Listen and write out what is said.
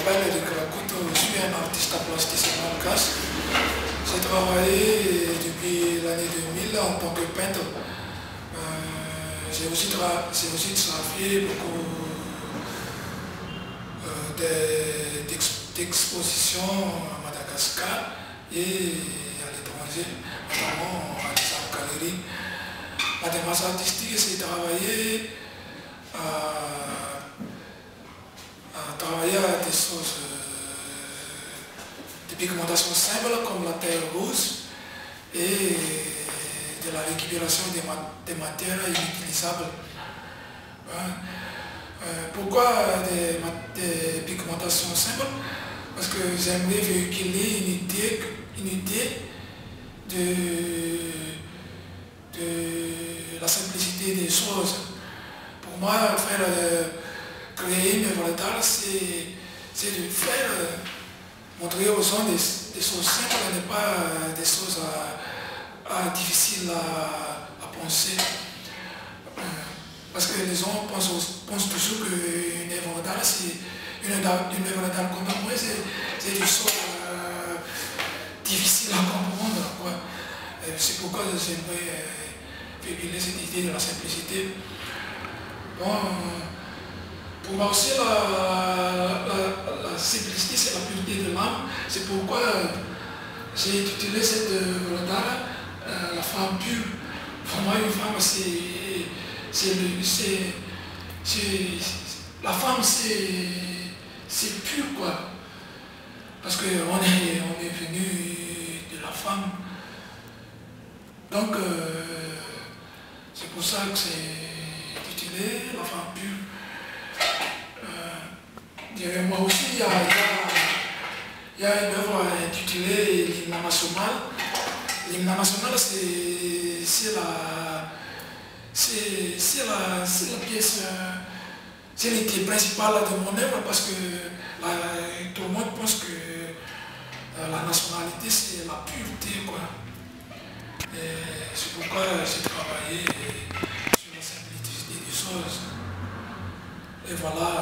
m'appelle Eric Rakuto, je suis un artiste plasticien malgache. J'ai travaillé depuis l'année 2000 en tant que peintre. J'ai aussi travaillé beaucoup d'expositions à Madagascar et à l'étranger, notamment à des galeries. La démarche artistique, c'est travailler à des choses de pigmentation simple comme la terre rouge et de la récupération des matières inutilisables. Pourquoi des pigmentations simples? Parce que j'aimerais véhiculer une idée de la simplicité des choses. Pour moi, créer une œuvre d'art, c'est de faire montrer aux gens des choses simples et pas des choses difficiles à penser. Parce que les gens pensent toujours qu'une œuvre d'art, c'est une œuvre d'art comme moi, c'est des choses difficiles à comprendre. C'est pourquoi j'aimerais véhiculer cette idée de la simplicité. Bon, pour moi aussi, la simplicité, c'est la pureté de l'âme. C'est pourquoi j'ai intitulé cette œuvre d'art La femme pure. Pour moi, une femme, la femme, c'est pur, quoi. Parce qu'on est venu de la femme. Donc, c'est pour ça que c'est intitulé La femme pure. Derrière moi aussi, il y a une œuvre intitulée L'hymne national. L'hymne national, c'est la pièce, c'est l'idée principale de mon œuvre parce que tout le monde pense que la nationalité c'est la pureté, quoi. C'est pourquoi j'ai travaillé sur la simplicité des choses. Et voilà.